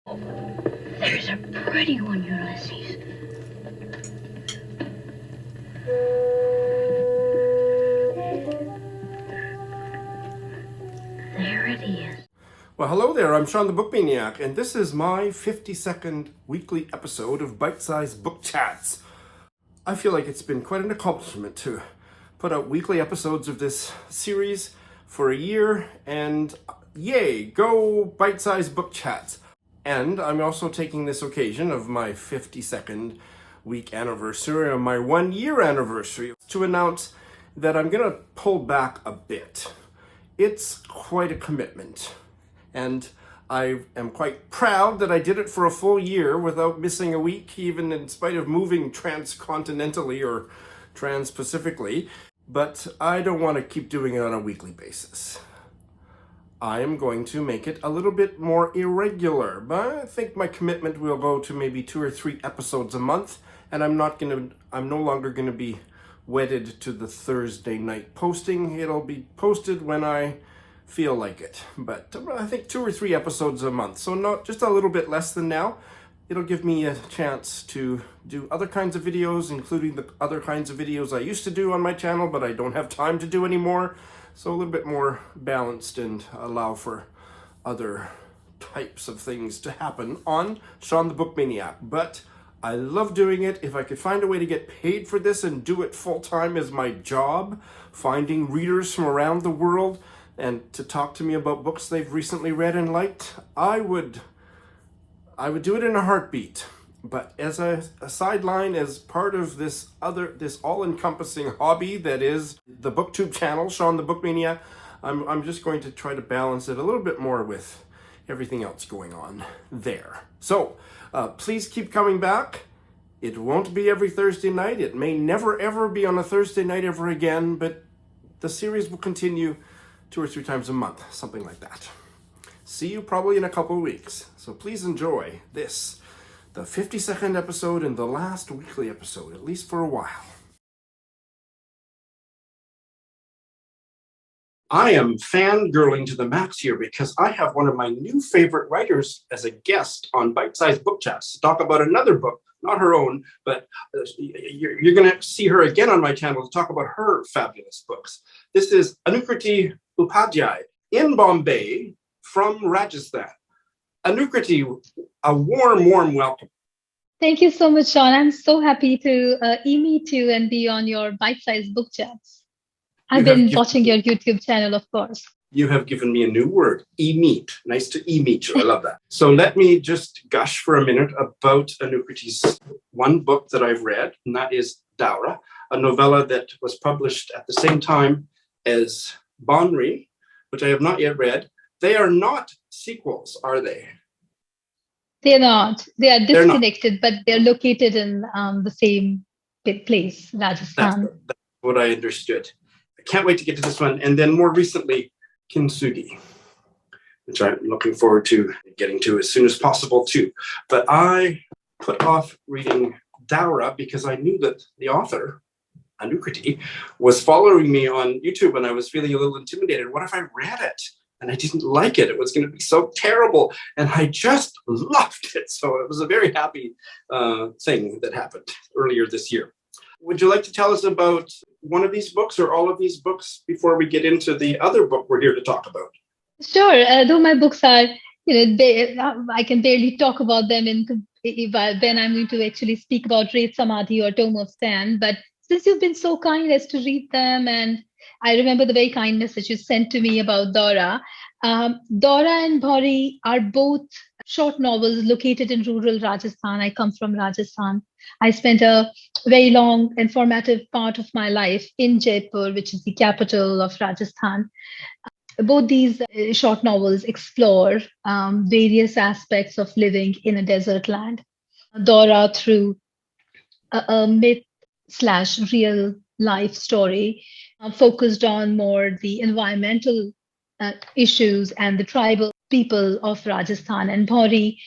There's a pretty one, Ulysses. There it is. Well, hello there, I'm Sean the Book Maniac, and this is my 50-second weekly episode of Bite-Sized Book Chats. I feel like it's been quite an accomplishment to put out weekly episodes of this series for a year, and yay, go Bite-Sized Book Chats. And I'm also taking this occasion of my 52nd week anniversary, or my 1 year anniversary, to announce that I'm going to pull back a bit. It's quite a commitment, and I am quite proud that I did it for a full year without missing a week, even in spite of moving transcontinentally or trans-Pacifically. But I don't want to keep doing it on a weekly basis. I am going to make it a little bit more irregular, but I think my commitment will go to maybe 2 or 3 episodes a month, and I'm no longer going to be wedded to the Thursday night posting. It'll be posted when I feel like it, but I think 2 or 3 episodes a month, so not just a little bit less than now. It'll give me a chance to do other kinds of videos, including the other kinds of videos I used to do on my channel, but I don't have time to do anymore. So a little bit more balanced and allow for other types of things to happen on Sean the Book Maniac. But I love doing it. If I could find a way to get paid for this and do it full-time as my job, finding readers from around the world and to talk to me about books they've recently read and liked, I would do it in a heartbeat. But as a sideline, as part of this all-encompassing hobby that is the BookTube channel, Sean the Book Maniac, I'm just going to try to balance it a little bit more with everything else going on there. So please keep coming back. It won't be every Thursday night. It may never ever be on a Thursday night ever again, but the series will continue 2 or 3 times a month, something like that. See you probably in a couple of weeks. So please enjoy this, the 52nd episode and the last weekly episode, at least for a while. I am fangirling to the max here because I have one of my new favorite writers as a guest on Bite-Sized Book Chats to talk about another book, not her own, but you're going to see her again on my channel to talk about her fabulous books. This is Anukriti Upadhyay in Bombay from Rajasthan. Anukriti, a warm welcome. Thank you so much, Sean. I'm so happy to meet you and be on your Bite-Sized Book Chats. I've been watching your YouTube channel, of course. You have given me a new word, e-meet. Nice to e-meet you. I love that. So let me just gush for a minute about Anukriti's one book that I've read, and that is Daura, a novella that was published at the same time as Bhaunri, which I have not yet read. They are not sequels, are they? They're not. They are disconnected, but they're located in the same place, Rajasthan. That's what I understood. I can't wait to get to this one. And then more recently, Kintsugi, which I'm looking forward to getting to as soon as possible too. But I put off reading Daura because I knew that the author, Anukriti, was following me on YouTube and I was feeling a little intimidated. What if I read it and I didn't like it? It was going to be so terrible. And I just loved it. So it was a very happy thing that happened earlier this year. Would you like to tell us about one of these books or all of these books before we get into the other book we're here to talk about? Sure. Though my books are, I can barely talk about them when I'm going to actually speak about Raid Samadhi or Tome of Sand. But since you've been so kind as to read them, and I remember the very kind message you sent to me about Daura. Daura and Bhaunri are both short novels located in rural Rajasthan. I come from Rajasthan. I spent a very long and formative part of my life in Jaipur, which is the capital of Rajasthan. Both these short novels explore various aspects of living in a desert land. Daura through a myth/real life story focused on more the environmental issues and the tribal people of Rajasthan, and Bhaunri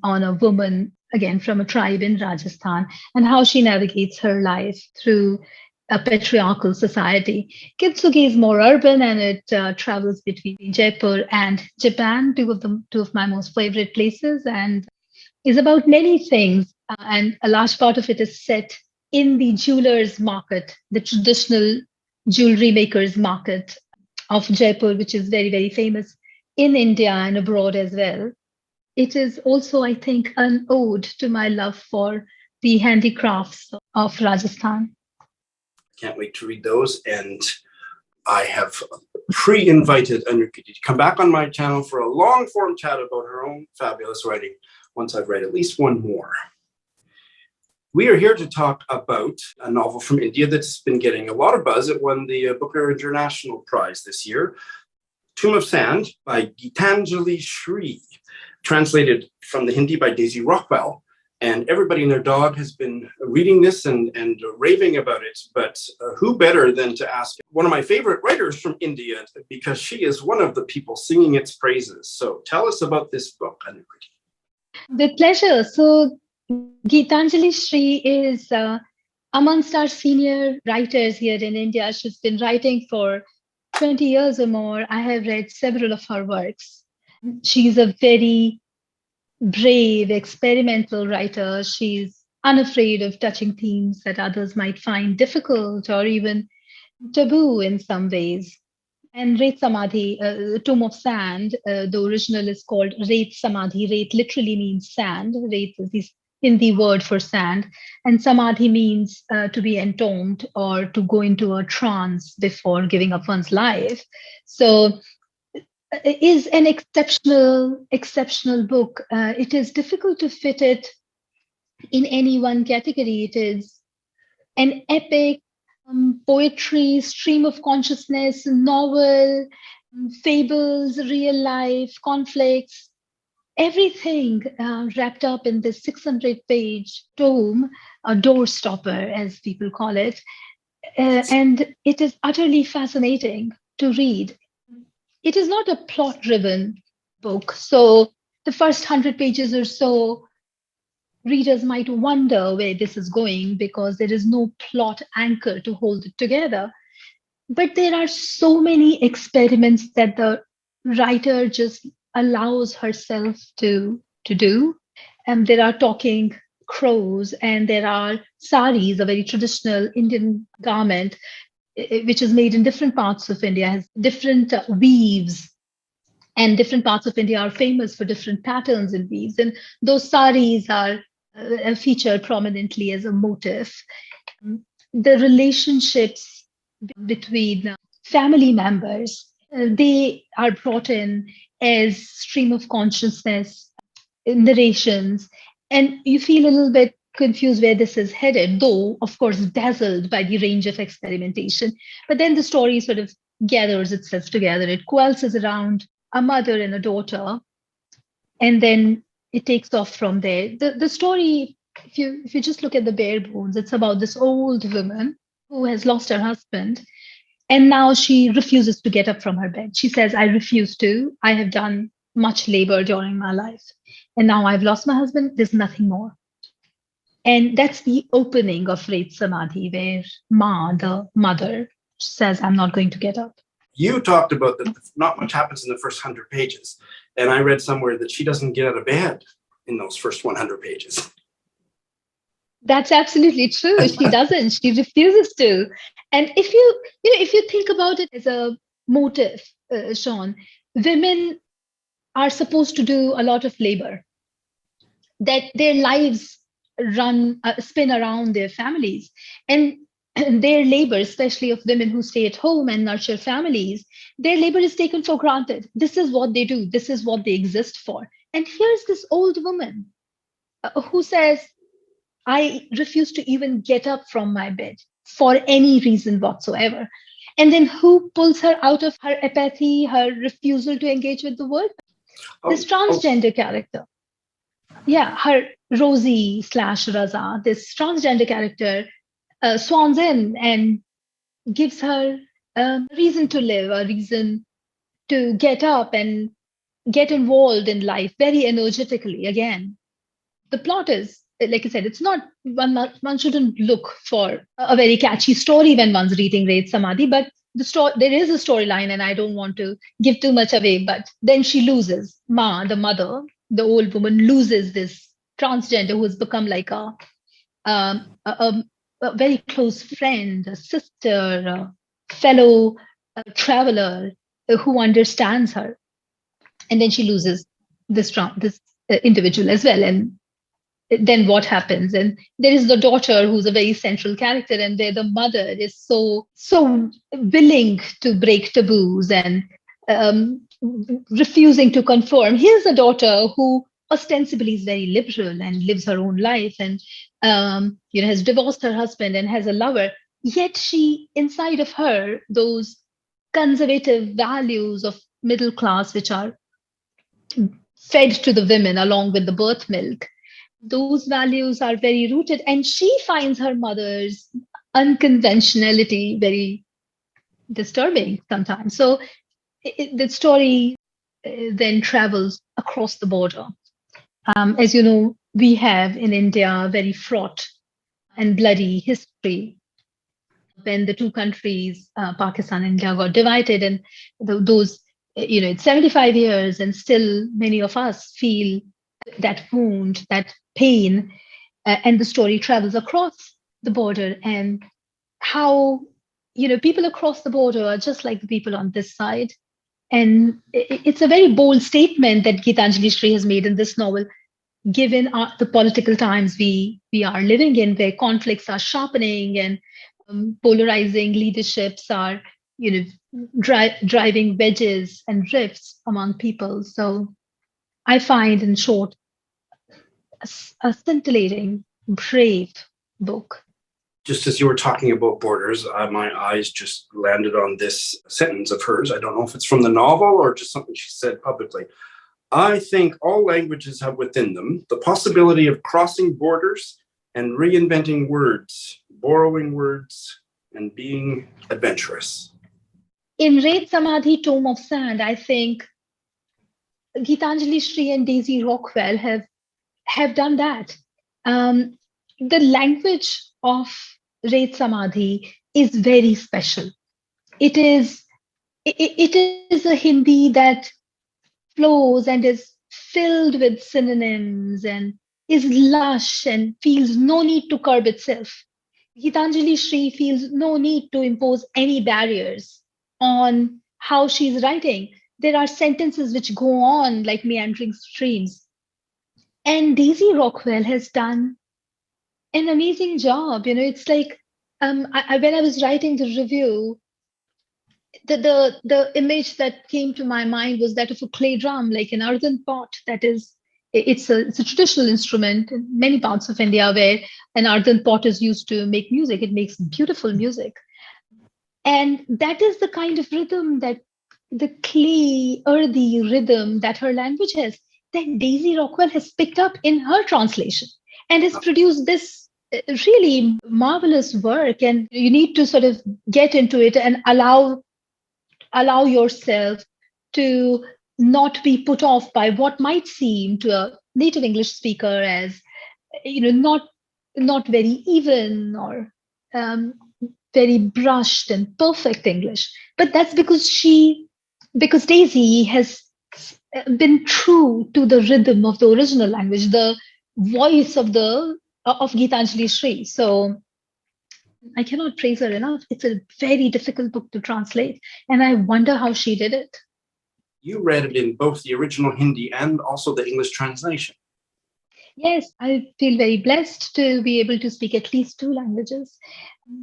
on a woman, again, from a tribe in Rajasthan, and how she navigates her life through a patriarchal society. Kintsugi is more urban, and it travels between Jaipur and Japan, two of my most favorite places, and is about many things. And a large part of it is set in the jewelers market, the traditional jewelry makers market of Jaipur, which is very, very famous in India and abroad as well. It is also, I think, an ode to my love for the handicrafts of Rajasthan. Can't wait to read those. And I have pre-invited Anukriti to come back on my channel for a long-form chat about her own fabulous writing once I've read at least one more. We are here to talk about a novel from India that's been getting a lot of buzz. It won the Booker International Prize this year, Tomb of Sand by Geetanjali Shree, translated from the Hindi by Daisy Rockwell. And everybody and their dog has been reading this and raving about it. But who better than to ask one of my favorite writers from India, because she is one of the people singing its praises. So tell us about this book, Anukriti. With pleasure. So Geetanjali Shree is amongst our senior writers here in India. She's been writing for 20 years or more. I have read several of her works. She's a very brave, experimental writer. She's unafraid of touching themes that others might find difficult or even taboo in some ways. And Ret Samadhi, Tomb of Sand, the original is called Ret Samadhi. Ret literally means sand. Ret is the Hindi word for sand. And Samadhi means to be entombed or to go into a trance before giving up one's life. So it is an exceptional book. It is difficult to fit it in any one category. It is an epic, poetry, stream of consciousness, novel, fables, real life, conflicts, everything wrapped up in this 600-page tome, a doorstopper, as people call it. And it is utterly fascinating to read. It is not a plot-driven book. So the first 100 pages or so, readers might wonder where this is going because there is no plot anchor to hold it together. But there are so many experiments that the writer just allows herself to do. And there are talking crows, and there are saris, a very traditional Indian garment, which is made in different parts of India, has different weaves. And different parts of India are famous for different patterns and weaves. And those saris are featured prominently as a motif. The relationships between family members, they are brought in as stream of consciousness narrations. And you feel a little bit confused where this is headed, though, of course, dazzled by the range of experimentation. But then the story sort of gathers itself together. It coalesces around a mother and a daughter, and then it takes off from there. The story, if you just look at the bare bones, it's about this old woman who has lost her husband, and now she refuses to get up from her bed. She says, I refuse to. I have done much labor during my life, and now I've lost my husband. There's nothing more. And that's the opening of Ret Samadhi, where Ma, the mother, says, I'm not going to get up. You talked about that not much happens in the first 100 pages. And I read somewhere that she doesn't get out of bed in those first 100 pages. That's absolutely true. She doesn't. She refuses to. And if you think about it as a motive, Sean, women are supposed to do a lot of labor, that their lives spin around their families, and their labor, especially of women who stay at home and nurture families, their labor is taken for granted. This is what they do. This is what they exist for. And here's this old woman who says, I refuse to even get up from my bed for any reason whatsoever. And then who pulls her out of her apathy, her refusal to engage with the world? This transgender character. Yeah, her Rosie / Raza, this transgender character swans in and gives her a reason to live, a reason to get up and get involved in life very energetically again. The plot is like I said, it's not one shouldn't look for a very catchy story when one's reading Red Samadhi, but there is a storyline, and I don't want to give too much away. But then she loses the mother, the old woman loses this transgender who has become like a very close friend, a sister, a fellow traveler who understands her, and then she loses this individual as well. And then what happens? And there is the daughter who's a very central character, and there the mother is so willing to break taboos and refusing to conform. Here's a daughter who ostensibly is very liberal and lives her own life, and has divorced her husband and has a lover. Yet she, inside of her, those conservative values of middle class, which are fed to the women along with the birth milk, those values are very rooted, and she finds her mother's unconventionality very disturbing sometimes. So the story then travels across the border. As you know, we have in India a very fraught and bloody history when the two countries, Pakistan and India, got divided, and those, it's 75 years, and still many of us feel that wound, that pain, and the story travels across the border, and how people across the border are just like the people on this side. And it's a very bold statement that Geetanjali Shree has made in this novel, given the political times we are living in, where conflicts are sharpening and polarizing leaderships are driving wedges and rifts among people. So I find, in short, a scintillating, brave book. Just as you were talking about borders, my eyes just landed on this sentence of hers. I don't know if it's from the novel or just something she said publicly. I think all languages have within them the possibility of crossing borders and reinventing words, borrowing words, and being adventurous. In Red Samadhi, Tome of Sand, I think Geetanjali Shree and Daisy Rockwell have done that. The language of Red Samadhi is very special. It is a Hindi that flows and is filled with synonyms and is lush and feels no need to curb itself. Geetanjali Shree feels no need to impose any barriers on how she's writing. There are sentences which go on like meandering streams. And Daisy Rockwell has done an amazing job. It's like when I was writing the review, the image that came to my mind was that of a clay drum, like an earthen pot. It's a traditional instrument in many parts of India where an earthen pot is used to make music. It makes beautiful music. And that is the kind of rhythm, that the clay, earthy rhythm that her language has, that Daisy Rockwell has picked up in her translation and has produced this really marvelous work. And you need to sort of get into it and allow yourself to not be put off by what might seem to a native English speaker as, not very even or very brushed and perfect English. But that's because Daisy has been true to the rhythm of the original language, the voice of Geetanjali Shree. So I cannot praise her enough. It's a very difficult book to translate, and I wonder how she did it. You read it in both the original Hindi and also the English translation. Yes, I feel very blessed to be able to speak at least 2 languages,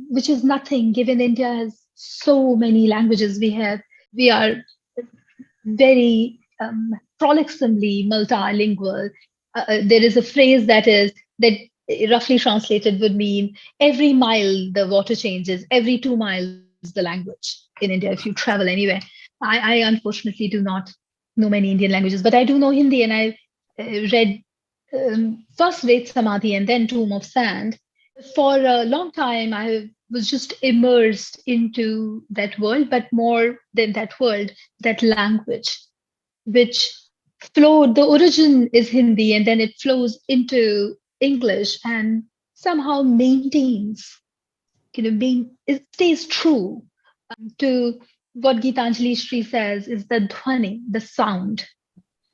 which is nothing given India has so many languages. We are very frolicsomely multilingual. There is a phrase that roughly translated would mean every mile the water changes, every 2 miles the language in India if you travel anywhere. I unfortunately do not know many Indian languages, but I do know Hindi, and I read first Red Samadhi and then Tomb of Sand. For a long time, I was just immersed into that world, but more than that world, that language, which flowed. The origin is Hindi, and then it flows into English and somehow maintains, it stays true to what Geetanjali Shree says is the dhwani, the sound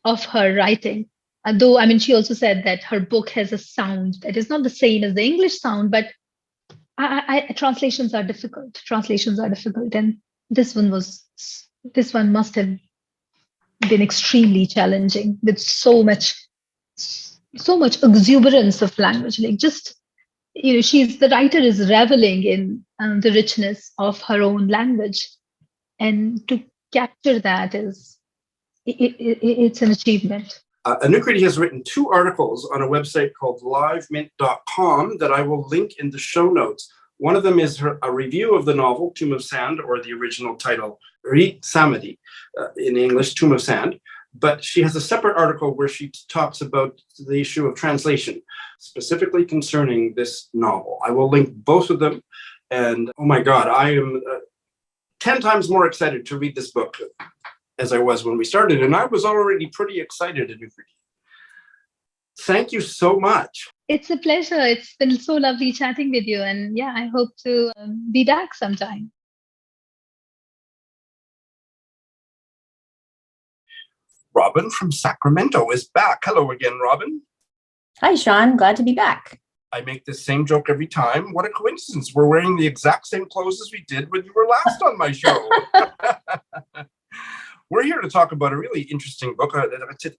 of her writing. Though, I mean, she also said that her book has a sound that is not the same as the English sound, but translations are difficult. Translations are difficult, and this one must have been extremely challenging with so much exuberance of language. Like just the writer is reveling in the richness of her own language, and to capture that it's an achievement. Anukriti has written 2 articles on a website called livemint.com that I will link in the show notes. One of them is a review of the novel Tomb of Sand, or the original title Rit Samadhi, in English, Tomb of Sand. But she has a separate article where she talks about the issue of translation, specifically concerning this novel. I will link both of them. And oh my God, I am 10 times more excited to read this book as I was when we started. And I was already pretty excited. Thank you so much. It's a pleasure. It's been so lovely chatting with you. And yeah, I hope to be back sometime. Robin from Sacramento is back. Hello again, Robin. Hi, Sean. Glad to be back. I make the same joke every time. What a coincidence. We're wearing the exact same clothes as we did when you were last on my show. We're here to talk about a really interesting book.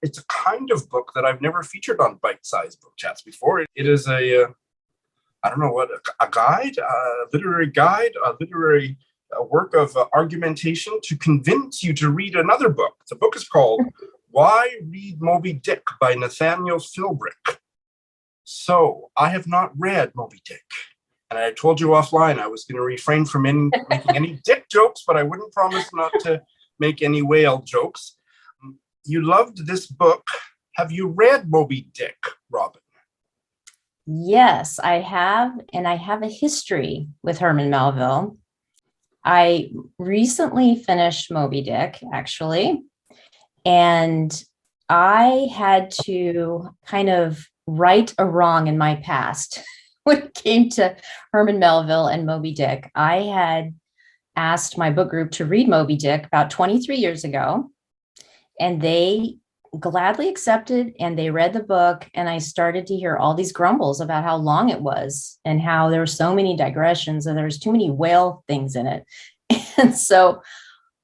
It's a kind of book that I've never featured on Bite-Sized Book Chats before. It is a guide, a literary guide, a literary work of argumentation to convince you to read another book. The book is called Why Read Moby-Dick by Nathaniel Philbrick. So I have not read Moby-Dick. And I told you offline I was going to refrain from making any dick jokes, but I wouldn't promise not to make any whale jokes. You loved this book. Have you read Moby-Dick, Robin? Yes, I have. And I have a history with Herman Melville. I recently finished Moby-Dick, actually. And I had to kind of right a wrong in my past when it came to Herman Melville and Moby-Dick. I had asked my book group to read Moby-Dick about 23 years ago, and they gladly accepted, and they read the book, and I started to hear all these grumbles about how long it was and how there were so many digressions and there was too many whale things in it. And so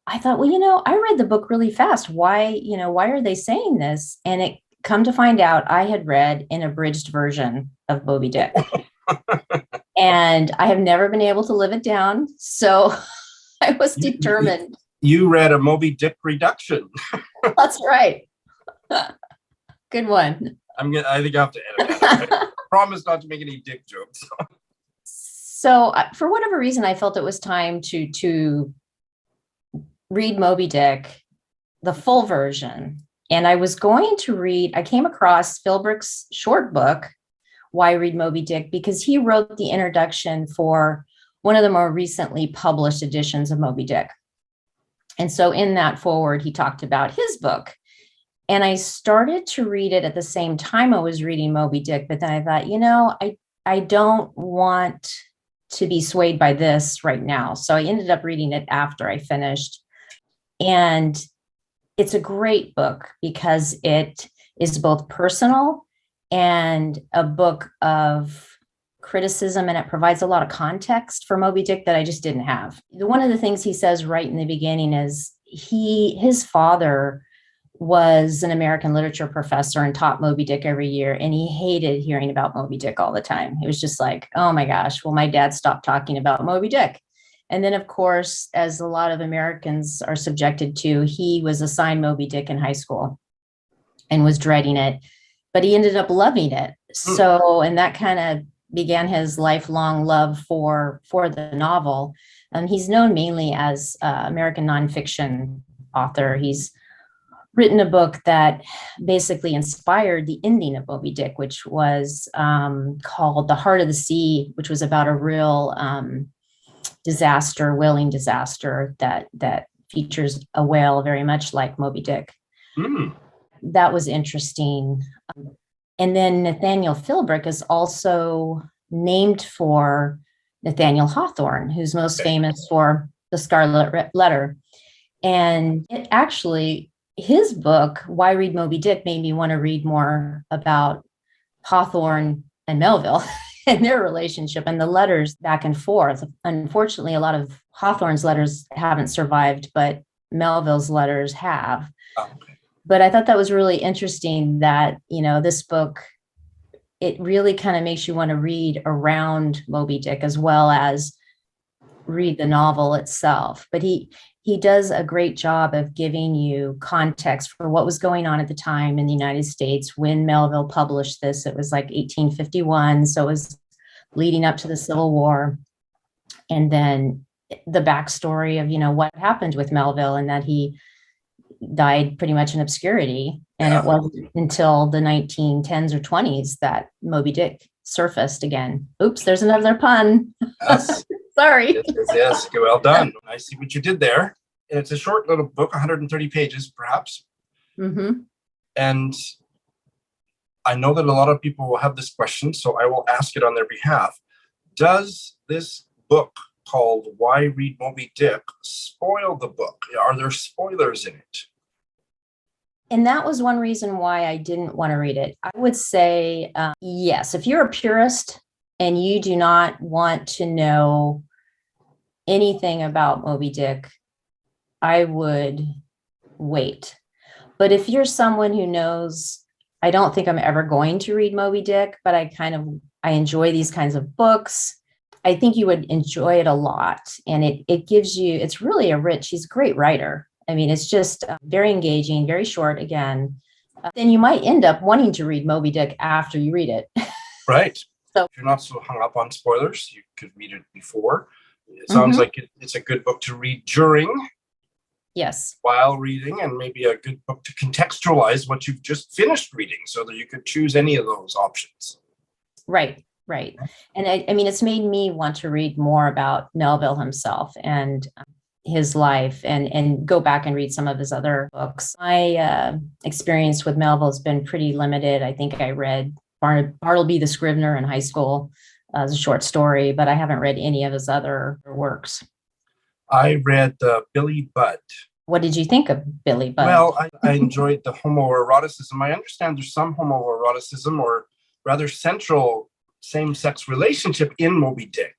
I thought, well, I read the book really fast. Why are they saying this? And it come to find out I had read an abridged version of Moby-Dick. And I have never been able to live it down. So I was determined. You read a Moby-Dick reduction. That's right. Good one. I think I have to edit that. I promise not to make any dick jokes. So for whatever reason, I felt it was time to read Moby-Dick, the full version. And I was going to I came across Philbrick's short book, Why Read Moby-Dick, because he wrote the introduction for one of the more recently published editions of Moby-Dick. And so in that foreword, he talked about his book. And I started to read it at the same time I was reading Moby-Dick, but then I thought, I don't want to be swayed by this right now. So I ended up reading it after I finished. And it's a great book because it is both personal and a book of criticism, and it provides a lot of context for Moby-Dick that I just didn't have. One of the things he says right in the beginning is his father was an American literature professor and taught Moby-Dick every year, and he hated hearing about Moby-Dick all the time. It was just like, oh my gosh, well, my dad stopped talking about Moby-Dick. And then, of course, as a lot of Americans are subjected to, he was assigned Moby-Dick in high school and was dreading it, but he ended up loving it. So, and that kind of began his lifelong love for the novel. He's known mainly as American nonfiction author. He's written a book that basically inspired the ending of Moby-Dick, which was called The Heart of the Sea, which was about a real whaling disaster that features a whale very much like Moby-Dick. That was interesting. And then Nathaniel Philbrick is also named for Nathaniel Hawthorne, who's most famous for The Scarlet Letter. And it actually, his book, Why Read Moby-Dick, made me want to read more about Hawthorne and Melville and their relationship and the letters back and forth. Unfortunately, a lot of Hawthorne's letters haven't survived, but Melville's letters have. Oh, okay. But I thought that was really interesting that, this book, it really kind of makes you want to read around Moby-Dick as well as read the novel itself. But he does a great job of giving you context for what was going on at the time in the United States when Melville published this. It was like 1851, so it was leading up to the Civil War. And then the backstory of, what happened with Melville and that he died pretty much in obscurity. And it wasn't until the 1910s or 20s that Moby-Dick surfaced again. Oops, there's another pun. Yes. Sorry. Yes, well done. I see what you did there. And it's a short little book, 130 pages, perhaps. Mm-hmm. And I know that a lot of people will have this question, so I will ask it on their behalf. Does this book called Why Read Moby-Dick spoil the book? Are there spoilers in it? And that was one reason why I didn't want to read it. I would say, yes, if you're a purist and you do not want to know anything about Moby-Dick, I would wait. But if you're someone who knows, I don't think I'm ever going to read Moby-Dick, but I enjoy these kinds of books. I think you would enjoy it a lot. And it gives you, it's really he's a great writer. I mean, it's just very engaging, very short again. Then you might end up wanting to read Moby-Dick after you read it. Right. So if you're not so hung up on spoilers, you could read it before. It sounds like it's a good book to read during. Yes. While reading, and maybe a good book to contextualize what you've just finished reading so that you could choose any of those options. Right. And I mean, it's made me want to read more about Melville himself and his life and go back and read some of his other books. My experience with Melville has been pretty limited. I think I read Bartleby the Scrivener in high school as a short story, but I haven't read any of his other works. I read Billy Budd. What did you think of Billy Budd? Well, I enjoyed the homoeroticism. I understand there's some homoeroticism or rather central same-sex relationship in Moby-Dick.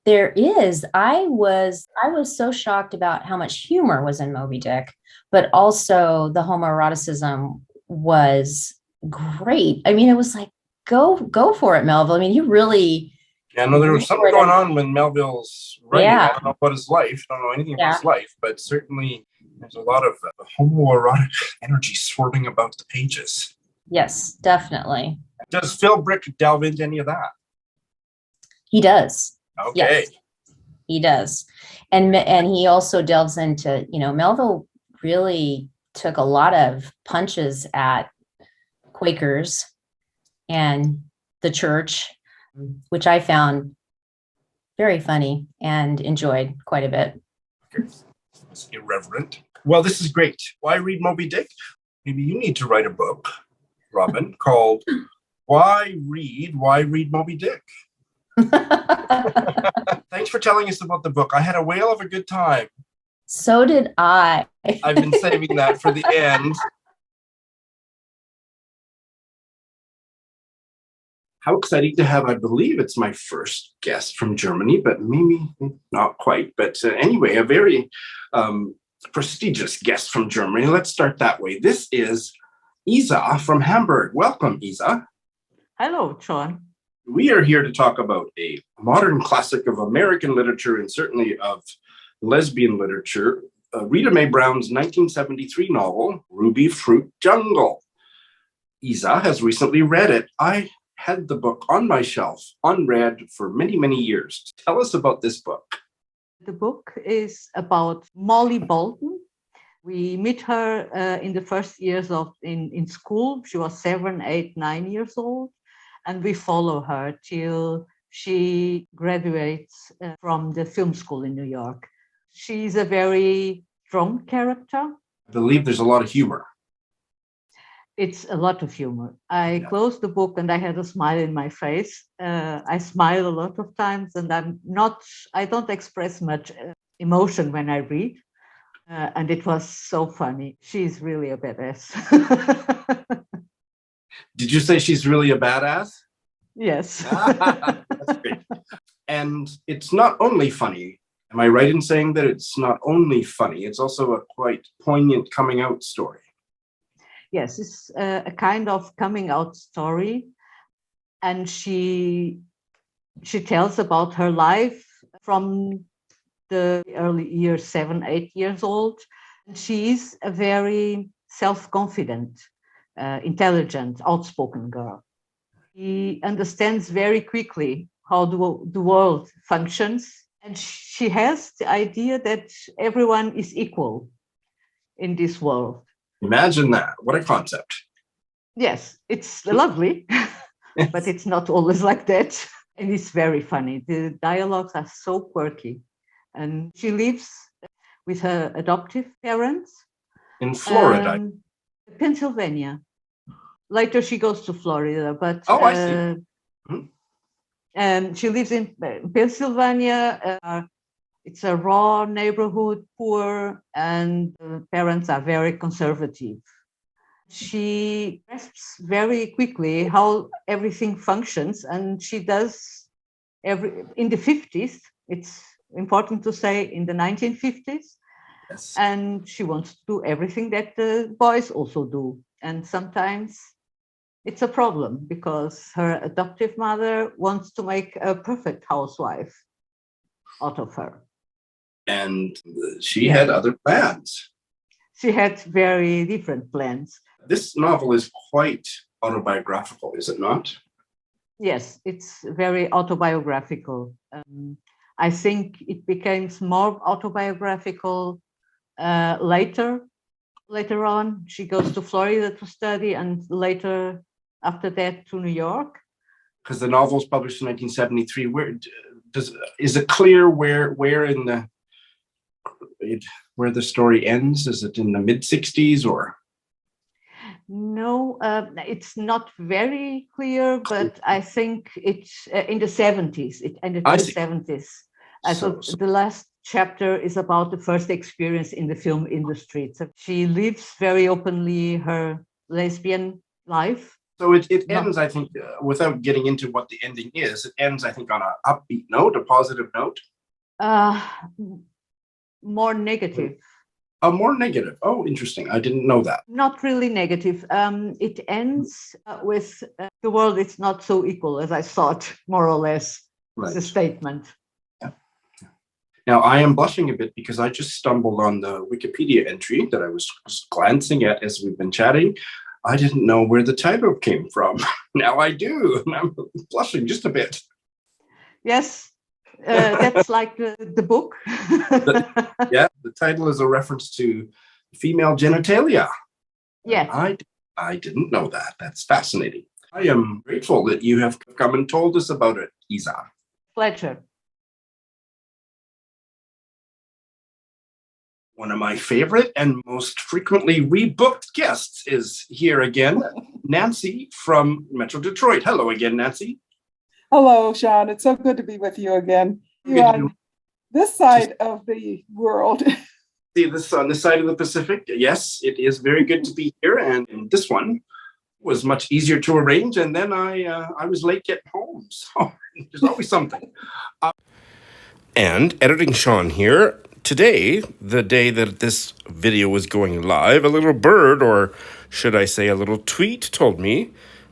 There is. I was so shocked about how much humor was in Moby-Dick, but also the homoeroticism was great. I mean, it was like, go for it, Melville. I mean, you really... Yeah, no, there was something going on when Melville's writing. Yeah. I don't know about his life. I don't know anything about his life, but certainly there's a lot of homoerotic energy swirling about the pages. Yes, definitely. Does Philbrick delve into any of that? He does. Okay. Yes, he does. And he also delves into, Melville really took a lot of punches at Quakers and the church, which I found very funny and enjoyed quite a bit. It's irreverent. Well, this is great. Why read Moby-Dick? Maybe you need to write a book, Robin, called Why Read Moby-Dick? Thanks for telling us about the book. I had a whale of a good time. So did I. I've been saving that for the end. How exciting to have, I believe it's my first guest from Germany, but maybe not quite. But anyway, a very prestigious guest from Germany. Let's start that way. This is Isa from Hamburg. Welcome, Isa. Hello, John. We are here to talk about a modern classic of American literature and certainly of lesbian literature, Rita Mae Brown's 1973 novel, Rubyfruit Jungle. Isa has recently read it. I had the book on my shelf, unread for many, many years. Tell us about this book. The book is about Molly Bolton. We meet her in the first years in school. She was 7, 8, 9 years old. And we follow her till she graduates from the film school in New York. She's a very strong character. I believe there's a lot of humor. It's a lot of humor. I Yeah. closed the book and I had a smile in my face. I smile a lot of times, and I don't express much emotion when I read. And it was so funny. She's really a badass. Did you say she's really a badass? Yes. That's great. And it's not only funny. Am I right in saying that it's not only funny, it's also a quite poignant coming out story? Yes, it's a kind of coming out story. And she tells about her life from the early years, 7, 8 years old. She's a very self-confident, intelligent, outspoken girl. She understands very quickly how the world functions. And she has the idea that everyone is equal in this world. Imagine that. What a concept. Yes, it's lovely, but it's not always like that. And it's very funny. The dialogues are so quirky. And she lives with her adoptive parents. In Florida. Pennsylvania. Later she goes to Florida, but I see. She lives in Pennsylvania. It's a raw neighborhood, poor, and the parents are very conservative. She grasps very quickly how everything functions, and she does in the 50s. It's important to say in the 1950s. Yes. And she wants to do everything that the boys also do. And sometimes it's a problem because her adoptive mother wants to make a perfect housewife out of her. And she had other plans. She had very different plans. This novel is quite autobiographical, is it not? Yes, it's very autobiographical. I think it becomes more autobiographical later on. She goes to Florida to study, and later after that to New York. Because the novel was published in 1973. Is it clear where the story ends? Is it in the mid-60s or? No, it's not very clear, but I think it's in the 70s. It ended in the 70s. So the last chapter is about the first experience in the film industry. So she lives very openly her lesbian life. So it ends, I think, without getting into what the ending is, it ends, I think, on an upbeat note, a positive note. More negative. More negative. Oh, interesting. I didn't know that. Not really negative. It ends with the world is not so equal as I thought, more or less. Right. The statement. Yeah. Now, I am blushing a bit because I just stumbled on the Wikipedia entry that I was just glancing at as we've been chatting. I didn't know where the title came from. Now I do, and I'm blushing just a bit. Yes, that's like the book. The title is a reference to female genitalia. Yeah. I didn't know that. That's fascinating. I am grateful that you have come and told us about it, Isa. Pleasure. One of my favorite and most frequently rebooked guests is here again, Nancy from Metro Detroit. Hello again, Nancy. Hello, Sean. It's so good to be with you again. You're on this side of the world. See this on this side of the Pacific? Yes, it is very good to be here. And this one was much easier to arrange. And then I was late getting home. So there's always something. And editing Sean here. Today, the day that this video was going live, a little bird, or should I say a little tweet, told me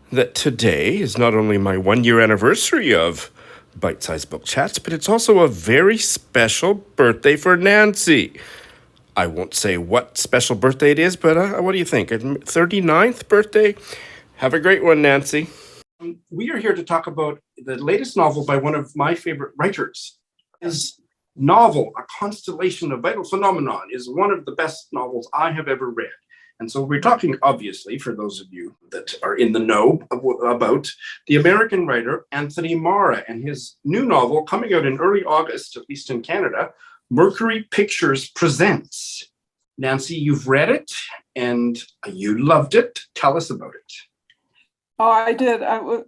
that today is not only my 1-year anniversary of Bite-Sized Book Chats, but it's also a very special birthday for Nancy. I won't say what special birthday it is, but what do you think? 39th birthday? Have a great one, Nancy. We are here to talk about the latest novel by one of my favorite writers. His novel, A Constellation of Vital Phenomenon, is one of the best novels I have ever read. And so we're talking, obviously, for those of you that are in the know about the American writer Anthony Marra and his new novel coming out in early August, at least in Canada, Mercury Pictures Presents. Nancy, you've read it and you loved it. Tell us about it. Oh, I did.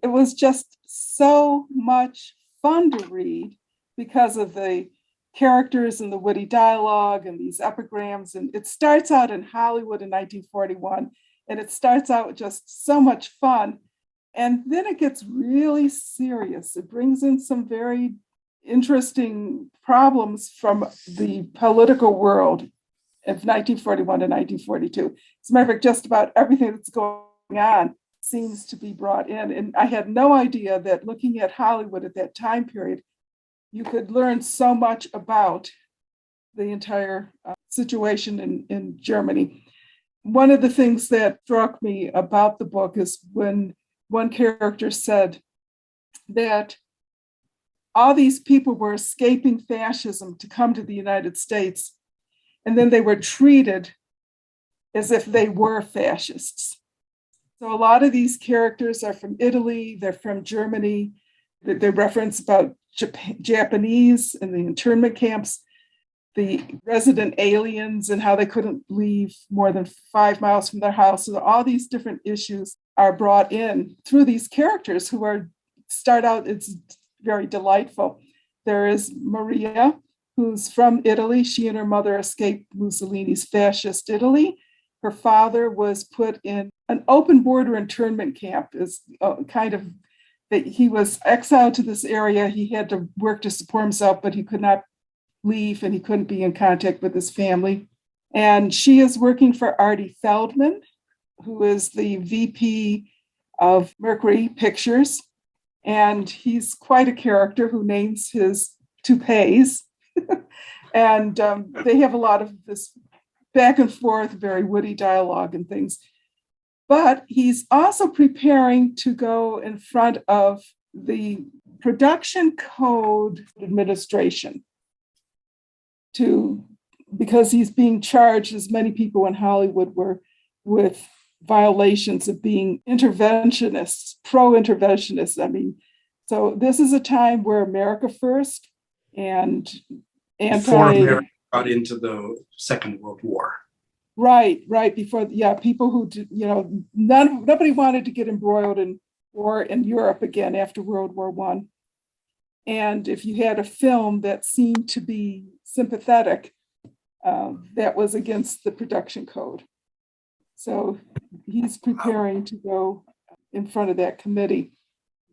It was just so much fun to read because of the characters and the witty dialogue and these epigrams. And it starts out in Hollywood in 1941, and it starts out just so much fun. And then it gets really serious. It brings in some very interesting problems from the political world of 1941 to 1942. As a matter of fact, just about everything that's going on seems to be brought in. And I had no idea that looking at Hollywood at that time period, you could learn so much about the entire situation in Germany. One of the things that struck me about the book is when one character said that all these people were escaping fascism to come to the United States, and then they were treated as if they were fascists. So a lot of these characters are from Italy, they're from Germany. They reference about Japanese in the internment camps, the resident aliens and how they couldn't leave more than 5 miles from their house. So all these different issues are brought in through these characters who start out, it's very delightful. There is Maria, who's from Italy. She and her mother escaped Mussolini's fascist Italy. Her father was put in an open border internment camp, is kind of that he was exiled to this area. He had to work to support himself, but he could not leave and he couldn't be in contact with his family. And she is working for Artie Feldman, who is the VP of Mercury Pictures. And he's quite a character who names his toupees. And they have a lot of this back and forth, very witty dialogue and things. But he's also preparing to go in front of the Production Code Administration because he's being charged, as many people in Hollywood were, with violations of being interventionists, pro-interventionists. I mean, so this is a time where America First and Before America got into the Second World War. Right, before, people who, nobody wanted to get embroiled in war in Europe again after World War I. And if you had a film that seemed to be sympathetic, that was against the production code. So he's preparing to go in front of that committee.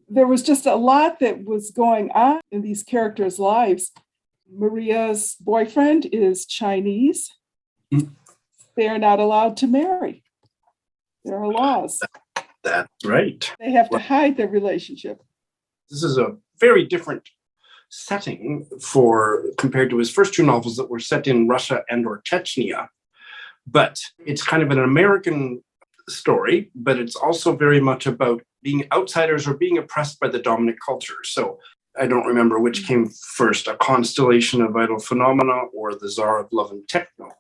There was just a lot that was going on in these characters' lives. Maria's boyfriend is Chinese. They are not allowed to marry. There are laws. That's right. They have to hide their relationship. This is a very different setting compared to his first two novels that were set in Russia and or Chechnya. But it's kind of an American story, but it's also very much about being outsiders or being oppressed by the dominant culture. So I don't remember which came first, A Constellation of Vital Phenomena or The Tsar of Love and Techno.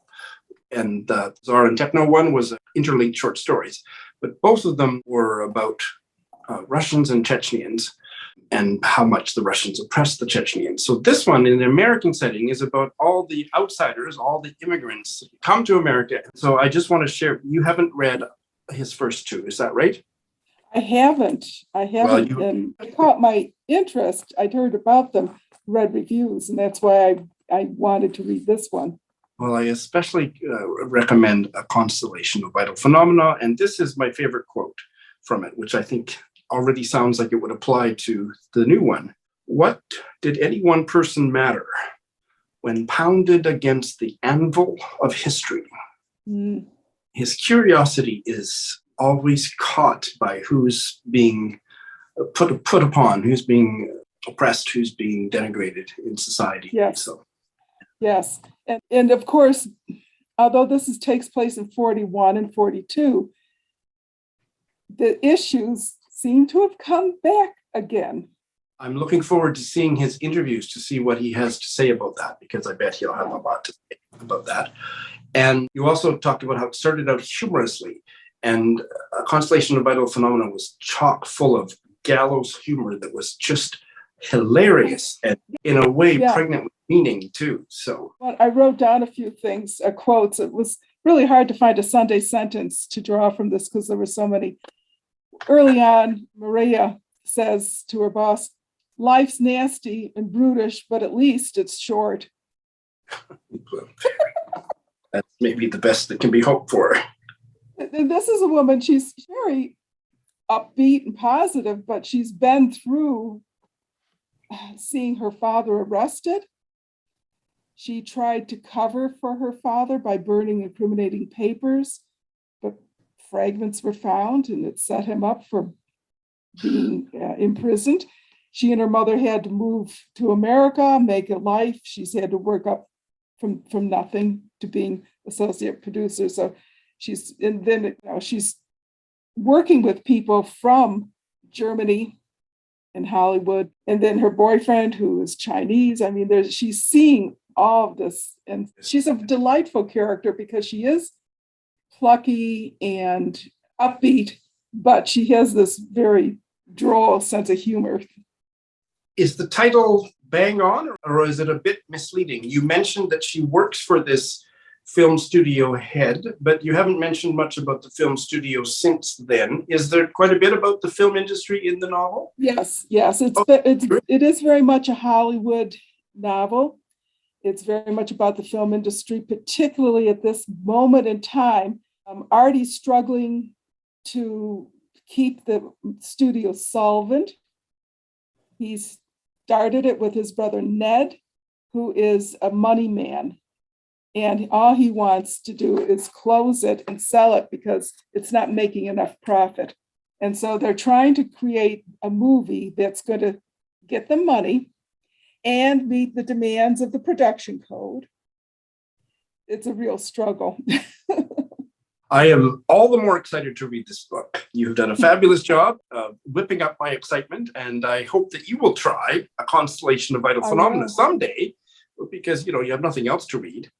And the Tsar and Techno one was interlinked short stories, but both of them were about Russians and Chechnyans and how much the Russians oppressed the Chechnyans. So this one in the American setting is about all the outsiders, all the immigrants come to America. So I just want to share, you haven't read his first two, is that right? I haven't. Well, and it caught my interest. I'd heard about them, read reviews, and that's why I wanted to read this one. Well, I especially recommend A Constellation of Vital Phenomena, and this is my favorite quote from it, which I think already sounds like it would apply to the new one. What did any one person matter when pounded against the anvil of history? His curiosity is always caught by who's being put upon, who's being oppressed, who's being denigrated in society. Yes. So. Yes. And of course, although this takes place in 41 and 42, the issues seem to have come back again. I'm looking forward to seeing his interviews to see what he has to say about that, because I bet he'll have a lot to say about that. And you also talked about how it started out humorously, and A Constellation of Vital Phenomena was chock full of gallows humor that was just hilarious and in a way pregnant with meaning too. So But I wrote down a few things, quotes. It was really hard to find a Sunday sentence to draw from this because there were so many. Early on, Maria says to her boss, "Life's nasty and brutish, but at least it's short." that's maybe the best that can be hoped for. And this is a woman, she's very upbeat and positive, but she's been through seeing her father arrested. She tried to cover for her father by burning incriminating papers, but fragments were found and it set him up for being imprisoned. She and her mother had to move to America, make a life. She's had to work up from nothing to being associate producer. So she's working with people from Germany and Hollywood, and then her boyfriend who is Chinese. I mean, she's seeing all of this, and she's a delightful character because she is plucky and upbeat, but she has this very droll sense of humor. Is the title bang on, or is it a bit misleading? You mentioned that she works for this film studio head, but you haven't mentioned much about the film studio since then. Is there quite a bit about the film industry in the novel? Yes. It is very much a Hollywood novel. It's very much about the film industry, particularly at this moment in time. Artie's struggling to keep the studio solvent. He started it with his brother Ned, who is a money man. And all he wants to do is close it and sell it because it's not making enough profit. And so they're trying to create a movie that's going to get them money and meet the demands of the production code. It's a real struggle. I am all the more excited to read this book. You've done a fabulous job of whipping up my excitement, and I hope that you will try A Constellation of Vital Phenomena someday, because, you have nothing else to read.